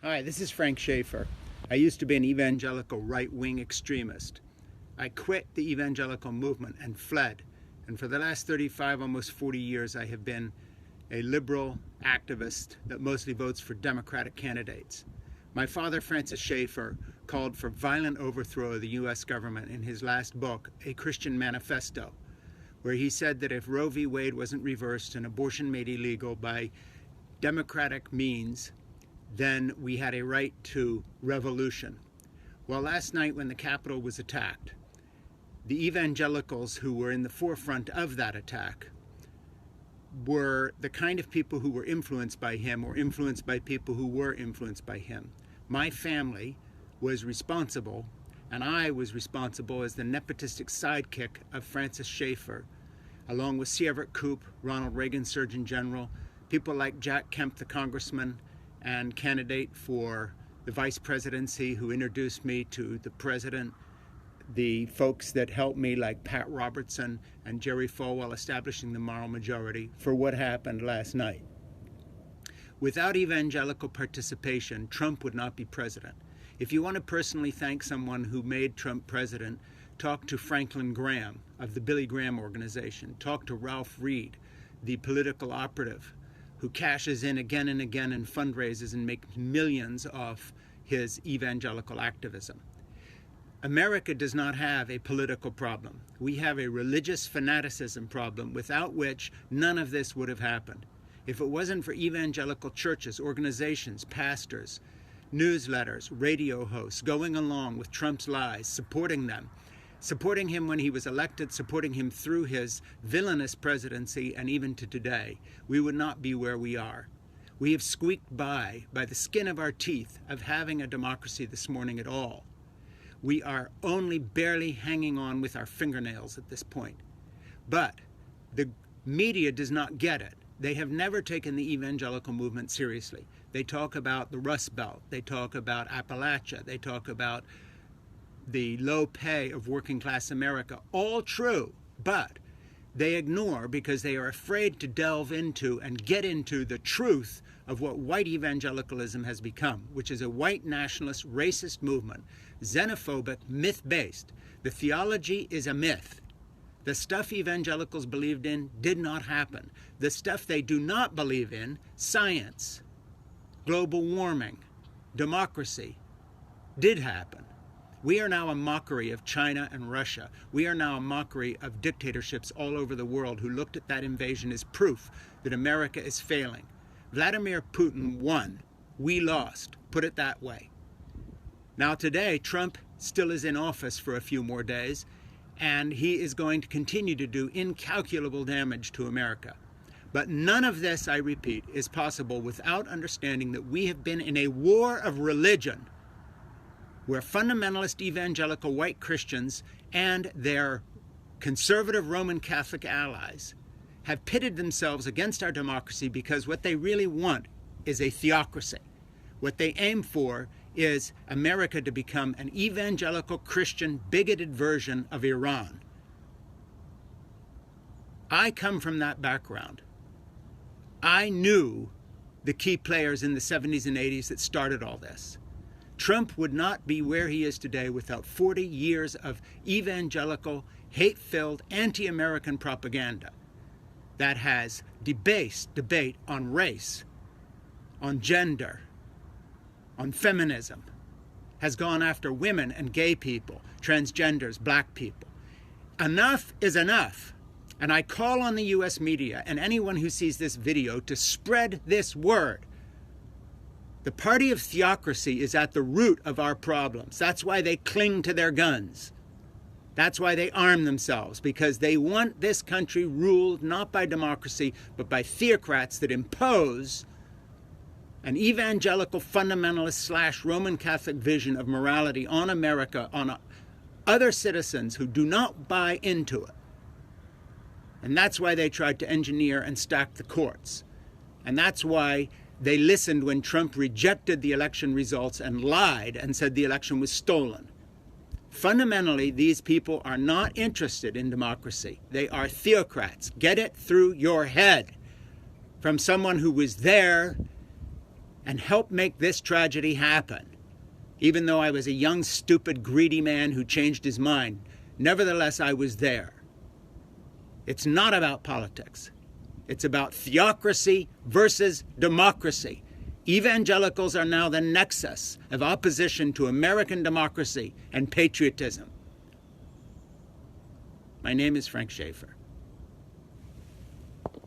Hi, this is Frank Schaefer. I used to be an evangelical right-wing extremist. I quit the evangelical movement and fled. And for the last 35, almost 40 years, I have been a liberal activist that mostly votes for Democratic candidates. My father, Francis Schaefer, called for violent overthrow of the U.S. government in his last book, A Christian Manifesto, where he said that if Roe v. Wade wasn't reversed and abortion made illegal by democratic means, then we had a right to revolution. Well, last night when the Capitol was attacked, the evangelicals who were in the forefront of that attack were the kind of people who were influenced by him or influenced by people who were influenced by him. My family was responsible, and I was responsible as the nepotistic sidekick of Francis Schaefer, along with C. Everett Koop, Ronald Reagan Surgeon General, people like Jack Kemp, the congressman and candidate for the vice presidency, who introduced me to the president, the folks that helped me like Pat Robertson and Jerry Falwell establishing the moral majority for what happened last night. Without evangelical participation, Trump would not be president. If you want to personally thank someone who made Trump president, talk to Franklin Graham of the Billy Graham Organization. Talk to Ralph Reed, the political operative who cashes in again and again in fundraisers and makes millions off his evangelical activism. America does not have a political problem. We have a religious fanaticism problem without which none of this would have happened. If it wasn't for evangelical churches, organizations, pastors, newsletters, radio hosts going along with Trump's lies, supporting them, supporting him when he was elected, supporting him through his villainous presidency, and even to today, we would not be where we are. We have squeaked by the skin of our teeth of having a democracy this morning at all. We are only barely hanging on with our fingernails at this point. But the media does not get it. They have never taken the evangelical movement seriously. They talk about the Rust Belt. They talk about Appalachia. They talk about the low pay of working class America. All true, but they ignore because they are afraid to delve into and get into the truth of what white evangelicalism has become, which is a white nationalist, racist movement, xenophobic, myth-based. The theology is a myth. The stuff evangelicals believed in did not happen. The stuff they do not believe in, science, global warming, democracy, did happen. We are now a mockery of China and Russia. We are now a mockery of dictatorships all over the world who looked at that invasion as proof that America is failing. Vladimir Putin won. We lost. Put it that way. Now today, Trump still is in office for a few more days, and he is going to continue to do incalculable damage to America. But none of this, I repeat, is possible without understanding that we have been in a war of religion where fundamentalist evangelical white Christians and their conservative Roman Catholic allies have pitted themselves against our democracy because what they really want is a theocracy. What they aim for is America to become an evangelical Christian bigoted version of Iran. I come from that background. I knew the key players in the 70s and 80s that started all this. Trump would not be where he is today without 40 years of evangelical, hate-filled, anti-American propaganda that has debased debate on race, on gender, on feminism, has gone after women and gay people, transgenders, black people. Enough is enough. And I call on the U.S. media and anyone who sees this video to spread this word. The party of theocracy is at the root of our problems. That's why they cling to their guns. That's why they arm themselves, because they want this country ruled not by democracy, but by theocrats that impose an evangelical fundamentalist / Roman Catholic vision of morality on America, on other citizens who do not buy into it. And that's why they tried to engineer and stack the courts. And that's why they listened when Trump rejected the election results and lied and said the election was stolen. Fundamentally, these people are not interested in democracy. They are theocrats. Get it through your head. From someone who was there and helped make this tragedy happen. Even though I was a young, stupid, greedy man who changed his mind, nevertheless I was there. It's not about politics. It's about theocracy versus democracy. Evangelicals are now the nexus of opposition to American democracy and patriotism. My name is Frank Schaeffer.